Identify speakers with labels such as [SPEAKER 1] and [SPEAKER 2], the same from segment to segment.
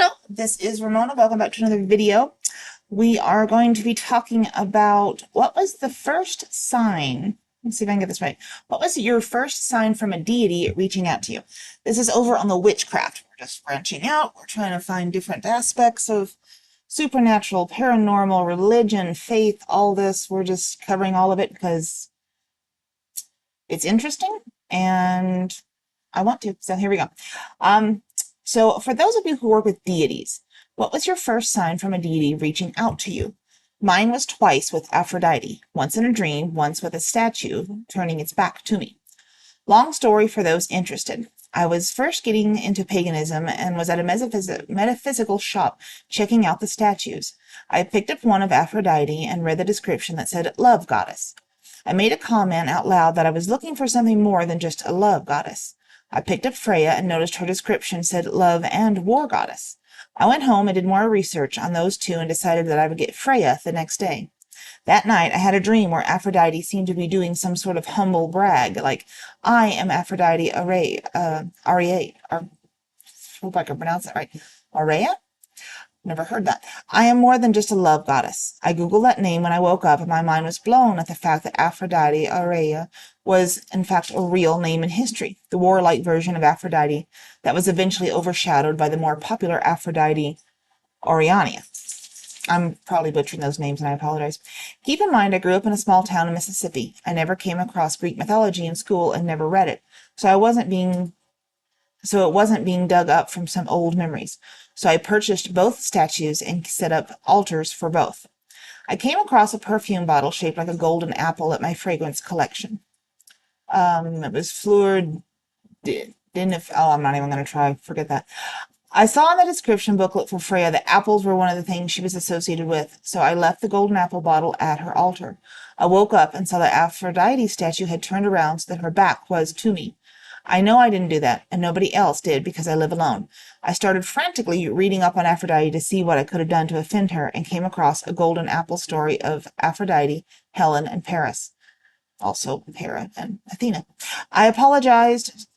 [SPEAKER 1] Hello, this is Ramona. Welcome back to another video. We are going to be talking about what was the first sign. Let's see if I can get this right. What was your first sign from a deity reaching out to you? This is over on the witchcraft. We're just branching out. We're trying to find different aspects of supernatural, paranormal, religion, faith, all this. We're just covering all of it because it's interesting and I want to. So here we go. So for those of you who work with deities, what was your first sign from a deity reaching out to you? Mine was twice with Aphrodite, once in a dream, once with a statue turning its back to me. Long story for those interested. I was first getting into paganism and was at a metaphysical shop checking out the statues. I picked up one of Aphrodite and read the description that said, "Love Goddess." I made a comment out loud that I was looking for something more than just a love goddess. I picked up Freya and noticed her description said love and war goddess. I went home and did more research on those two and decided that I would get Freya the next day. That night I had a dream where Aphrodite seemed to be doing some sort of humble brag, like, "I am Aphrodite Aria." I hope I can pronounce that right. Aria? Never heard that. I am more than just a love goddess. I googled that name when I woke up, and my mind was blown at the fact that Aphrodite Aurea was, in fact, a real name in history, the warlike version of Aphrodite that was eventually overshadowed by the more popular Aphrodite Oriania. I'm probably butchering those names, and I apologize. Keep in mind, I grew up in a small town in Mississippi. I never came across Greek mythology in school and never read it, so it wasn't being dug up from some old memories. So I purchased both statues and set up altars for both. I came across a perfume bottle shaped like a golden apple at my fragrance collection. It was Fleur de I'm not even going to try. Forget that. I saw in the description booklet for Freya that apples were one of the things she was associated with, so I left the golden apple bottle at her altar. I woke up and saw the Aphrodite statue had turned around so that her back was to me. I know I didn't do that, and nobody else did because I live alone. I started frantically reading up on Aphrodite to see what I could have done to offend her, and came across a golden apple story of Aphrodite, Helen, and Paris. Also Hera and Athena. I apologized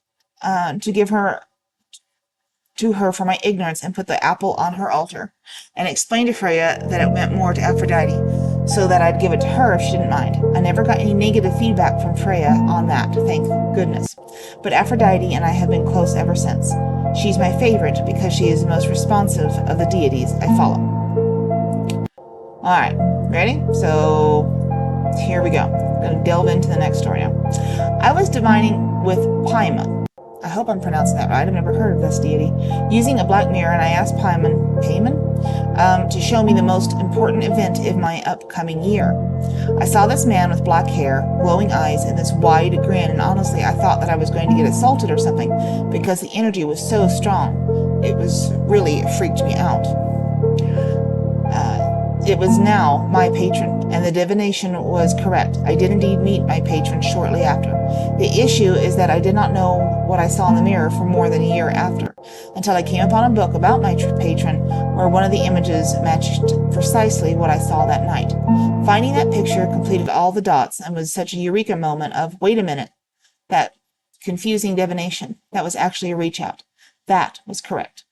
[SPEAKER 1] to her for my ignorance and put the apple on her altar, and explained to Freya that it meant more to Aphrodite, so that I'd give it to her if she didn't mind. I never got any negative feedback from Freya on that, thank goodness. But Aphrodite and I have been close ever since. She's my favorite because she is the most responsive of the deities I follow. Alright, ready? So here we go. I'm going to delve into the next story now. I was divining with Paimon. I hope I'm pronouncing that right. I've never heard of this deity. Using a black mirror, and I asked Paimon to show me the most important event of my upcoming year. I saw this man with black hair, glowing eyes, and this wide grin, and honestly, I thought that I was going to get assaulted or something because the energy was so strong. It was really freaked me out. It was now my patron, and the divination was correct. I did indeed meet my patron shortly after. The issue is that I did not know what I saw in the mirror for more than a year after, until I came upon a book about my patron where one of the images matched precisely what I saw that night. Finding that picture completed all the dots and was such a eureka moment of, wait a minute, that confusing divination, that was actually a reach out. That was correct.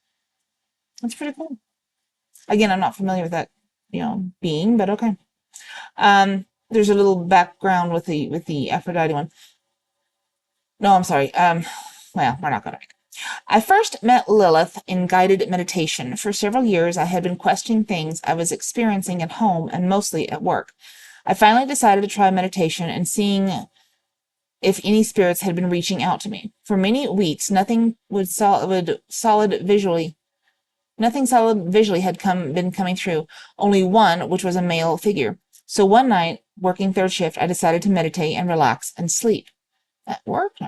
[SPEAKER 1] That's pretty cool. Again, I'm not familiar with that being, but okay. There's a little background with the Aphrodite one. No, I'm sorry. Well, we're not gonna. I first met Lilith in guided meditation. For several years, I had been questioning things I was experiencing at home and mostly at work. I finally decided to try meditation and seeing if any spirits had been reaching out to me. For many weeks, nothing solid visually had been coming through, only one, which was a male figure. So one night, working third shift, I decided to meditate and relax and sleep. That worked.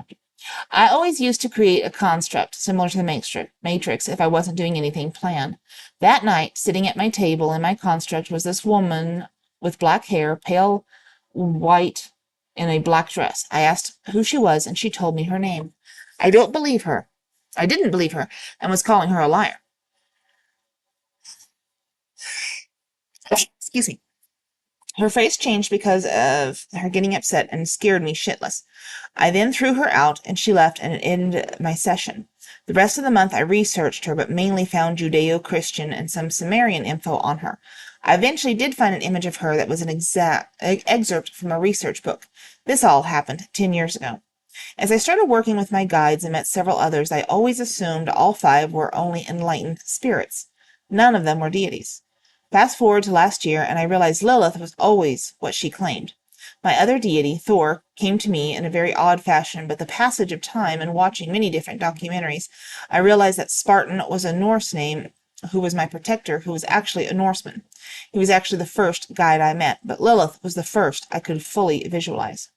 [SPEAKER 1] I always used to create a construct similar to the Matrix if I wasn't doing anything planned. That night, sitting at my table in my construct was this woman with black hair, pale white, in a black dress. I asked who she was, and she told me her name. I didn't believe her, and was calling her a liar. Excuse me. Her face changed because of her getting upset and scared me shitless. I then threw her out, and she left, and it ended my session. The rest of the month I researched her, but mainly found Judeo-Christian and some Sumerian info on her. I eventually did find an image of her that was an excerpt from a research book. This all happened 10 years ago. As I started working with my guides and met several others, I always assumed all 5 were only enlightened spirits. None of them were deities. Fast forward to last year, and I realized Lilith was always what she claimed. My other deity, Thor, came to me in a very odd fashion, but the passage of time and watching many different documentaries, I realized that Spartan was a Norse name who was my protector, who was actually a Norseman. He was actually the first guide I met, but Lilith was the first I could fully visualize.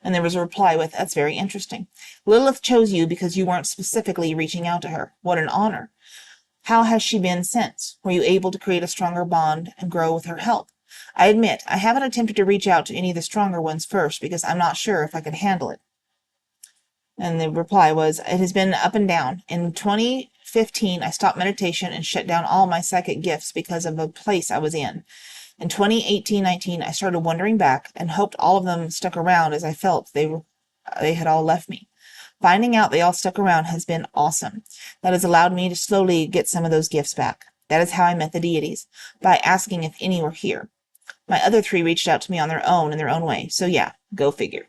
[SPEAKER 1] And there was a reply with, "That's very interesting. Lilith chose you because you weren't specifically reaching out to her. What an honor. How has she been since? Were you able to create a stronger bond and grow with her help?" I admit, I haven't attempted to reach out to any of the stronger ones first because I'm not sure if I can handle it. And the reply was, "It has been up and down. In 2015, I stopped meditation and shut down all my psychic gifts because of a place I was in. In 2018-19, I started wandering back and hoped all of them stuck around as I felt they had all left me. Finding out they all stuck around has been awesome. That has allowed me to slowly get some of those gifts back. That is how I met the deities, by asking if any were here. My other 3 reached out to me on their own in their own way. So yeah, go figure."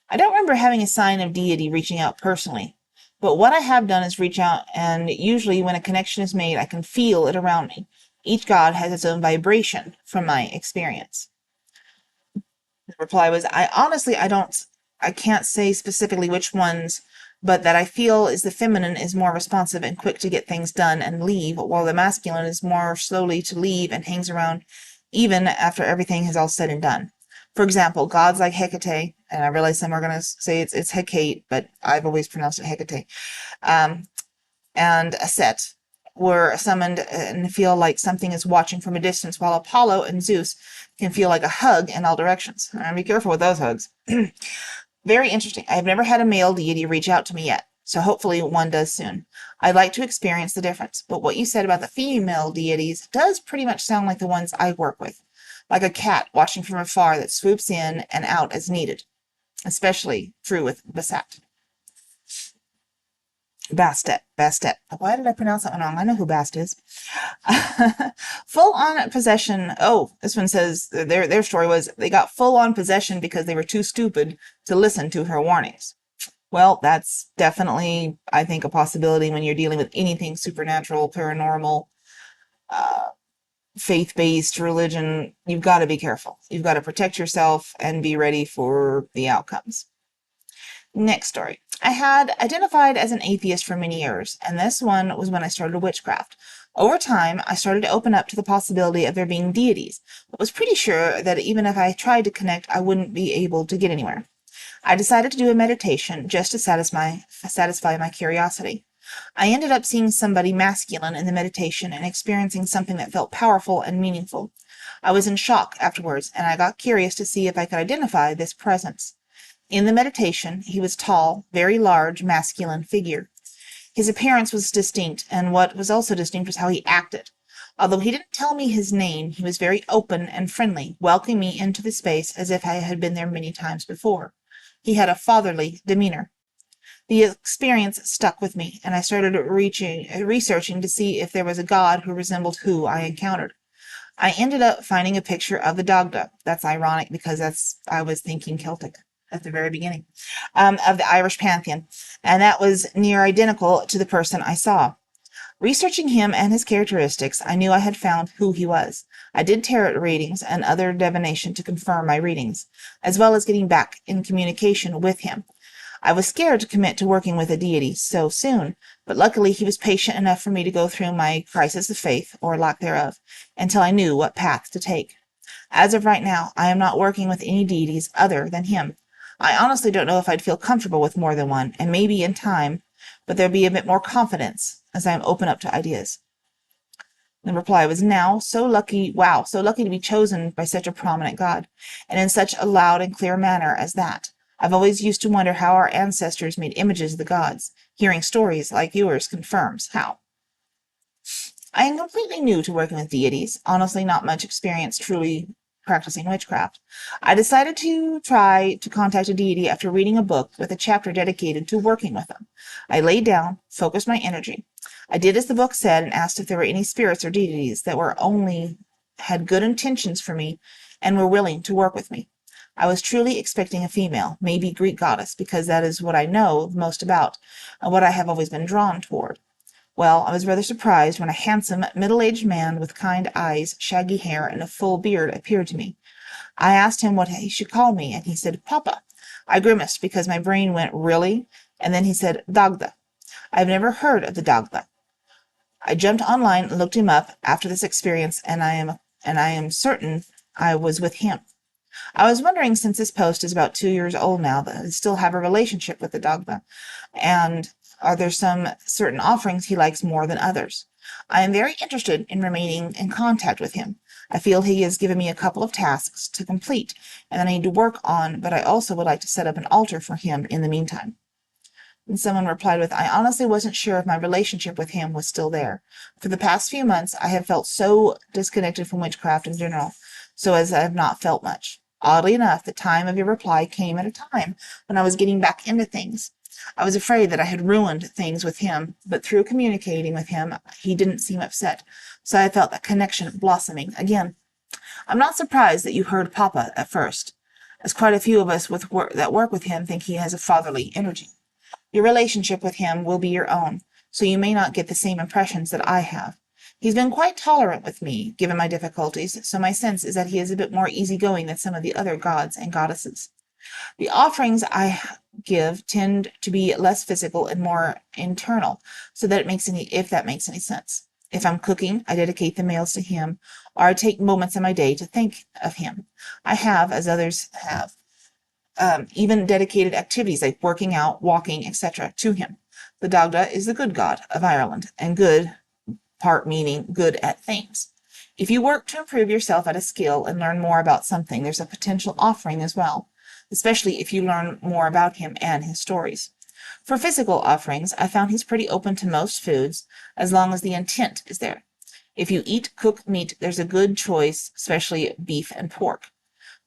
[SPEAKER 1] I don't remember having a sign of deity reaching out personally, but what I have done is reach out, and usually when a connection is made, I can feel it around me. Each god has its own vibration from my experience. The reply was, I can't say specifically which ones, but that I feel is the feminine is more responsive and quick to get things done and leave, while the masculine is more slowly to leave and hangs around even after everything is all said and done. For example, gods like Hecate, and I realize some are going to say it's Hecate, but I've always pronounced it Hecate, and Set were summoned and feel like something is watching from a distance, while Apollo and Zeus can feel like a hug in all directions. And be careful with those hugs. Very interesting. I have never had a male deity reach out to me yet, so hopefully one does soon. I'd like to experience the difference, but what you said about the female deities does pretty much sound like the ones I work with, like a cat watching from afar that swoops in and out as needed, especially true with Bastet. Bastet. Why did I pronounce that one wrong? I know who Bast is. Full-on possession. Oh, this one says their story was they got full-on possession because they were too stupid to listen to her warnings. Well, that's definitely, I think, a possibility when you're dealing with anything supernatural, paranormal, faith-based religion. You've got to be careful. You've got to protect yourself and be ready for the outcomes. Next story. I had identified as an atheist for many years, and this one was when I started witchcraft. Over time, I started to open up to the possibility of there being deities, but was pretty sure that even if I tried to connect, I wouldn't be able to get anywhere. I decided to do a meditation just to satisfy my curiosity. I ended up seeing somebody masculine in the meditation and experiencing something that felt powerful and meaningful. I was in shock afterwards, and I got curious to see if I could identify this presence. In the meditation, he was tall, very large, masculine figure. His appearance was distinct, and what was also distinct was how he acted. Although he didn't tell me his name, he was very open and friendly, welcoming me into the space as if I had been there many times before. He had a fatherly demeanor. The experience stuck with me, and I started researching to see if there was a god who resembled who I encountered. I ended up finding a picture of the Dagda. That's ironic because I was thinking Celtic at the very beginning, of the Irish pantheon, and that was near identical to the person I saw. Researching him and his characteristics, I knew I had found who he was. I did tarot readings and other divination to confirm my readings, as well as getting back in communication with him. I was scared to commit to working with a deity so soon, but luckily he was patient enough for me to go through my crisis of faith, or lack thereof, until I knew what path to take. As of right now, I am not working with any deities other than him. I honestly don't know if I'd feel comfortable with more than one, and maybe in time, but there'll be a bit more confidence as I am open up to ideas. The reply was, so lucky to be chosen by such a prominent god, and in such a loud and clear manner as that. I've always used to wonder how our ancestors made images of the gods. Hearing stories like yours confirms how. I am completely new to working with deities, honestly not much experience truly practicing witchcraft. I decided to try to contact a deity after reading a book with a chapter dedicated to working with them. I laid down, focused my energy. I did as the book said and asked if there were any spirits or deities that had good intentions for me and were willing to work with me. I was truly expecting a female, maybe Greek goddess, because that is what I know the most about and what I have always been drawn toward. Well, I was rather surprised when a handsome, middle-aged man with kind eyes, shaggy hair, and a full beard appeared to me. I asked him what he should call me, and he said, Papa. I grimaced because my brain went, really? And then he said, Dagda. I've never heard of the Dagda. I jumped online and looked him up after this experience, and I am certain I was with him. I was wondering, since this post is about 2 years old now, that I still have a relationship with the Dagda, and are there some certain offerings he likes more than others? I am very interested in remaining in contact with him. I feel he has given me a couple of tasks to complete, and I need to work on, but I also would like to set up an altar for him in the meantime. And someone replied with, I honestly wasn't sure if my relationship with him was still there. For the past few months, I have felt so disconnected from witchcraft in general, so as I have not felt much. Oddly enough, the time of your reply came at a time when I was getting back into things. I was afraid that I had ruined things with him, but through communicating with him, he didn't seem upset, so I felt that connection blossoming again. I'm not surprised that you heard Papa at first, as quite a few of us that work with him think he has a fatherly energy. Your relationship with him will be your own, so you may not get the same impressions that I have. He's been quite tolerant with me, given my difficulties, so my sense is that he is a bit more easygoing than some of the other gods and goddesses. The offerings I give tend to be less physical and more internal, so that if that makes any sense. If I'm cooking, I dedicate the meals to him, or I take moments in my day to think of him. I have, as others have, even dedicated activities like working out, walking, etc. to him. The Dagda is the good god of Ireland, and good part meaning good at things. If you work to improve yourself at a skill and learn more about something, there's a potential offering as well, especially if you learn more about him and his stories. For physical offerings, I found he's pretty open to most foods, as long as the intent is there. If you eat cooked meat, there's a good choice, especially beef and pork.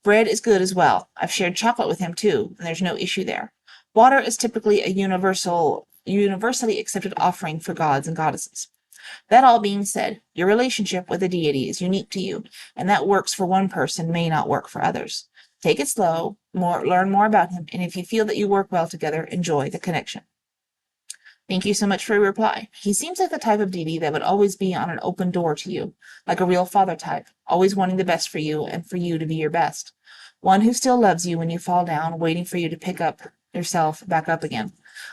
[SPEAKER 1] Bread is good as well. I've shared chocolate with him too, and there's no issue there. Water is typically a universally accepted offering for gods and goddesses. That all being said, your relationship with a deity is unique to you, and that works for one person may not work for others. Take it slow, learn more about him, and if you feel that you work well together, enjoy the connection. Thank you so much for your reply. He seems like the type of deity that would always be on an open door to you, like a real father type, always wanting the best for you and for you to be your best. One who still loves you when you fall down, waiting for you to pick up yourself back up again.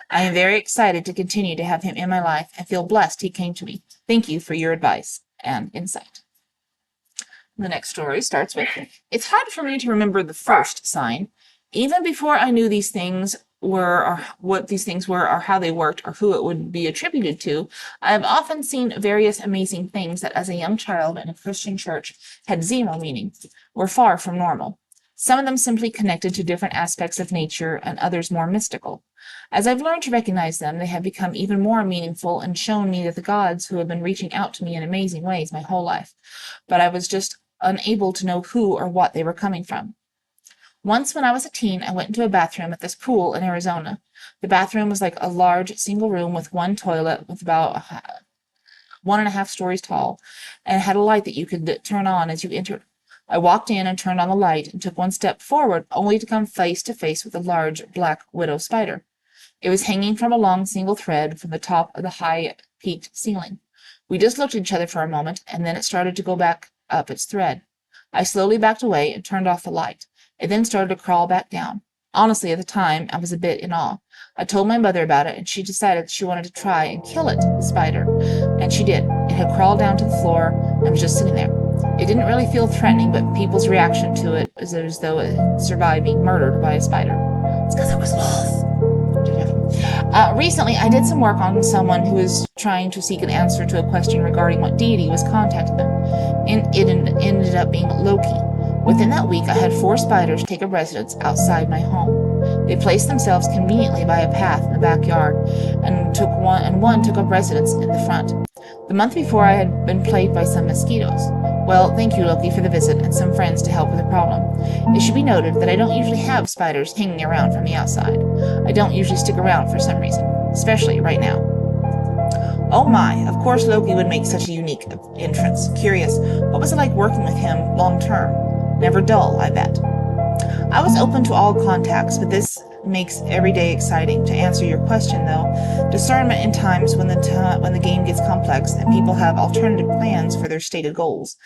[SPEAKER 1] I am very excited to continue to have him in my life and feel blessed he came to me. Thank you for your advice and insight. The next story starts with, it's hard for me to remember the first sign. Even before I knew these things were, or what these things were, or how they worked, or who it would be attributed to, I have often seen various amazing things that as a young child in a Christian church had zero meaning, were far from normal. Some of them simply connected to different aspects of nature and others more mystical. As I've learned to recognize them, they have become even more meaningful and shown me that the gods who have been reaching out to me in amazing ways my whole life, but I was just unable to know who or what they were coming from. Once when I was a teen, I went into a bathroom at this pool in Arizona. The bathroom was like a large single room with one toilet with about 1.5 stories tall and had a light that you could turn on as you entered. I walked in and turned on the light and took one step forward, only to come face to face with a large black widow spider. It was hanging from a long single thread from the top of the high-peaked ceiling. We just looked at each other for a moment, and then it started to go back up its thread. I slowly backed away and turned off the light. It then started to crawl back down. Honestly, at the time, I was a bit in awe. I told my mother about it, and she decided she wanted to try and kill it, the spider. And she did. It had crawled down to the floor and was just sitting there. It didn't really feel threatening, but people's reaction to it was as though it survived being murdered by a spider. It's because it was wolf. Recently, I did some work on someone who was trying to seek an answer to a question regarding what deity was contacting them, and it ended up being Loki. Within that week, I had 4 spiders take up residence outside my home. They placed themselves conveniently by a path in the backyard, and one took up residence in the front. The month before, I had been plagued by some mosquitoes. Well, thank you, Loki, for the visit and some friends to help with the problem. It should be noted that I don't usually have spiders hanging around from the outside. I don't usually stick around for some reason, especially right now. Oh my, of course Loki would make such a unique entrance. Curious, what was it like working with him long term? Never dull, I bet. I was open to all contacts, but this makes every day exciting. To answer your question, though, discernment in times when the game gets complex and people have alternative plans for their stated goals.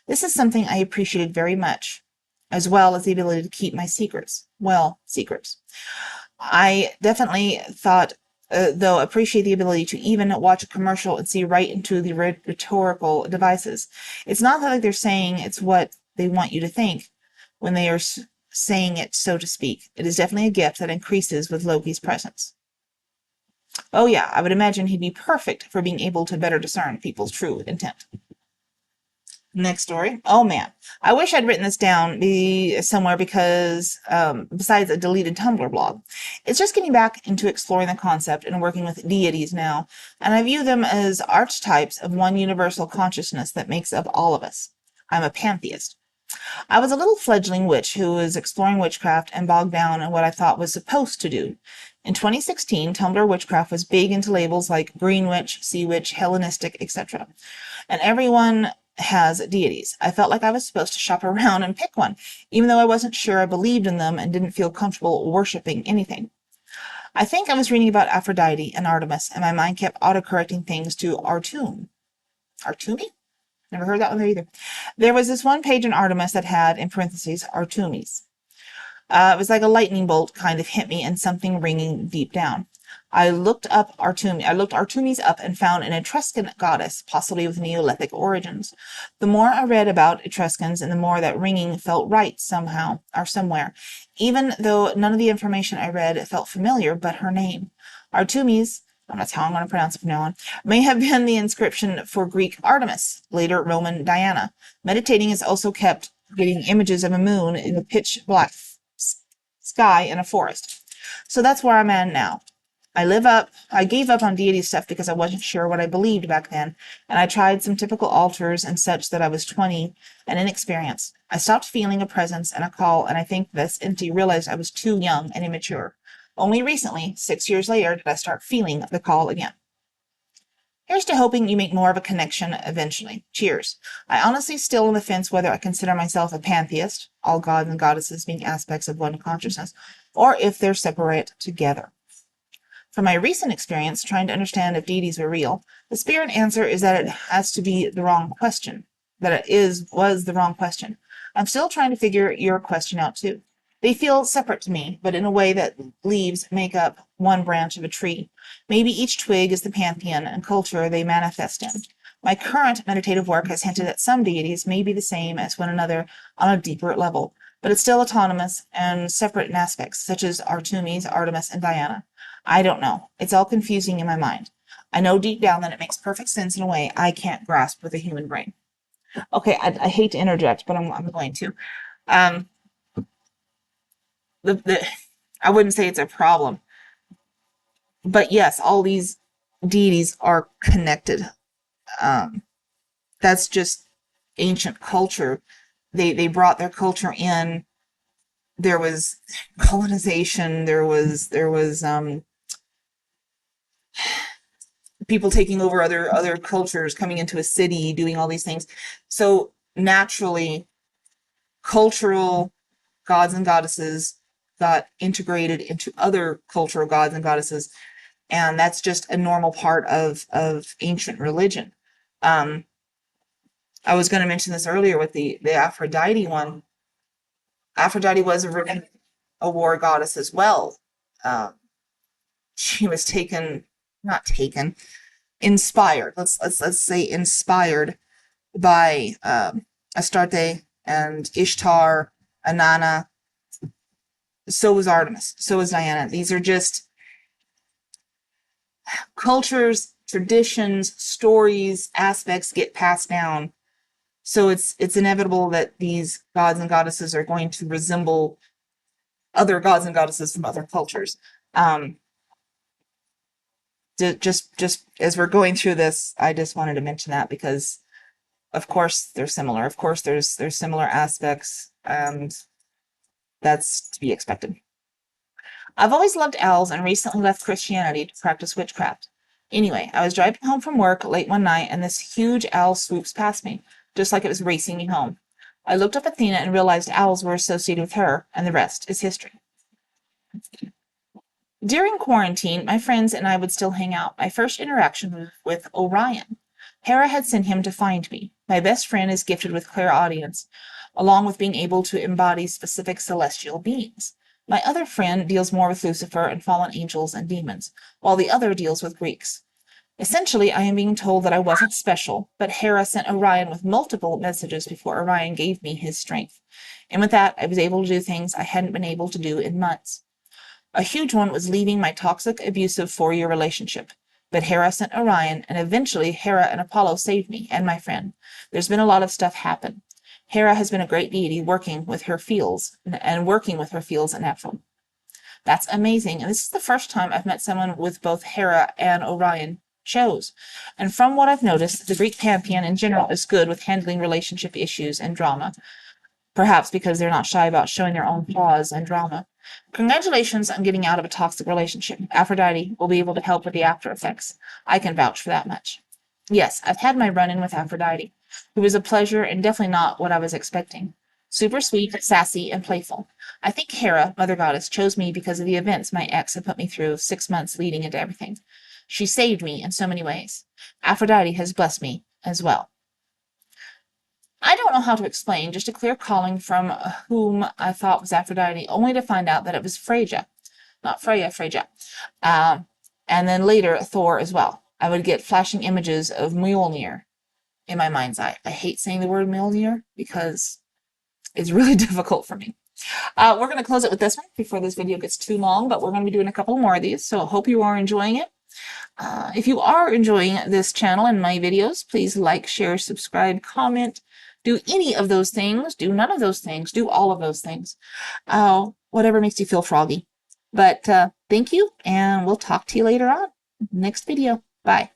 [SPEAKER 1] This is something I appreciated very much, as well as the ability to keep my secrets. Well, secrets. I definitely thought, though, appreciate the ability to even watch a commercial and see right into the rhetorical devices. It's not that like they're saying it's what they want you to think when they are saying it, so to speak. It is definitely a gift that increases with Loki's presence. Oh yeah, I would imagine he'd be perfect for being able to better discern people's true intent. Next story. Oh man, I wish I'd written this down somewhere because besides a deleted Tumblr blog, it's just getting back into exploring the concept and working with deities now, and I view them as archetypes of one universal consciousness that makes up all of us. I'm a pantheist. I was a little fledgling witch who was exploring witchcraft and bogged down in what I thought was supposed to do. In 2016, Tumblr witchcraft was big into labels like Green Witch, Sea Witch, Hellenistic, etc. And everyone has deities. I felt like I was supposed to shop around and pick one, even though I wasn't sure I believed in them and didn't feel comfortable worshiping anything. I think I was reading about Aphrodite and Artemis, and my mind kept autocorrecting things to Artum. Artumi? Never heard that one there either. There was this one page in Artemis that had, in parentheses, Artemis. It was like a lightning bolt kind of hit me and something ringing deep down. I looked Artemis up and found an Etruscan goddess, possibly with Neolithic origins. The more I read about Etruscans and the more that ringing felt right somehow or somewhere, even though none of the information I read felt familiar but her name. Artemis, that's how I'm going to pronounce it from now on, may have been the inscription for Greek Artemis, later Roman Diana. Meditating has also kept getting images of a moon in the pitch black sky in a forest. So that's where I'm at now. I gave up on deity stuff because I wasn't sure what I believed back then, and I tried some typical altars and such that I was 20 and inexperienced. I stopped feeling a presence and a call, and I think this entity realized I was too young and immature. Only recently, 6 years later, did I start feeling the call again. Here's to hoping you make more of a connection eventually. Cheers. I honestly still on the fence whether I consider myself a pantheist, all gods and goddesses being aspects of one consciousness, or if they're separate together. From my recent experience trying to understand if deities are real, the spirit answer is that it has to be the wrong question. Was the wrong question. I'm still trying to figure your question out too. They feel separate to me, but in a way that leaves make up one branch of a tree. Maybe each twig is the pantheon and culture they manifest in. My current meditative work has hinted that some deities may be the same as one another on a deeper level, but it's still autonomous and separate in aspects, such as Artemis, Artemis, and Diana. I don't know. It's all confusing in my mind. I know deep down that it makes perfect sense in a way I can't grasp with a human brain. Okay, I hate to interject, but I'm going to. Um, I wouldn't say it's a problem, but yes, all these deities are connected. Um, that's just ancient culture. They brought their culture in. There was colonization. There was people taking over other cultures, coming into a city, doing all these things. So naturally, cultural gods and goddesses got integrated into other cultural gods and goddesses, and that's just a normal part of ancient religion. Um, I was going to mention this earlier with the Aphrodite one. Aphrodite was a war goddess as well. She was not taken, inspired. Let's say inspired by Astarte and Ishtar, Inanna. So was Artemis. So was Diana. These are just cultures, traditions, stories, aspects get passed down. So it's inevitable that these gods and goddesses are going to resemble other gods and goddesses from other cultures. Just as we're going through this, I just wanted to mention that because of course they're similar. Of course there's similar aspects, and that's to be expected. I've always loved owls and recently left Christianity to practice witchcraft. Anyway, I was driving home from work late one night and this huge owl swoops past me, just like it was racing me home. I looked up Athena and realized owls were associated with her, and the rest is history. During quarantine, my friends and I would still hang out. My first interaction was with Orion. Hera had sent him to find me. My best friend is gifted with clairaudience, along with being able to embody specific celestial beings. My other friend deals more with Lucifer and fallen angels and demons, while the other deals with Greeks. Essentially, I am being told that I wasn't special, but Hera sent Orion with multiple messages before Orion gave me his strength. And with that, I was able to do things I hadn't been able to do in months. A huge one was leaving my toxic, abusive 4-year relationship. But Hera sent Orion, and eventually Hera and Apollo saved me and my friend. There's been a lot of stuff happen. Hera has been a great deity working with her fields and working with her fields and natural. That's amazing. And this is the first time I've met someone with both Hera and Orion shows. And from what I've noticed, the Greek pantheon in general is good with handling relationship issues and drama. Perhaps because they're not shy about showing their own flaws and drama. Congratulations on getting out of a toxic relationship. Aphrodite will be able to help with the after effects. I can vouch for that much. Yes, I've had my run-in with Aphrodite, who was a pleasure and definitely not what I was expecting. Super sweet, sassy, and playful. I think Hera, Mother Goddess, chose me because of the events my ex had put me through 6 months leading into everything. She saved me in so many ways. Aphrodite has blessed me as well. I don't know how to explain just a clear calling from whom I thought was Aphrodite, only to find out that it was Freyja. Not Freya, Freyja. And then later, Thor as well. I would get flashing images of Mjolnir in my mind's eye. I hate saying the word Mjolnir because it's really difficult for me. We're going to close it with this one before this video gets too long, but we're going to be doing a couple more of these, so I hope you are enjoying it. If you are enjoying this channel and my videos, please like, share, subscribe, comment. Do any of those things. Do none of those things. Do all of those things. Whatever makes you feel froggy. But thank you, and we'll talk to you later on. Next video. Bye.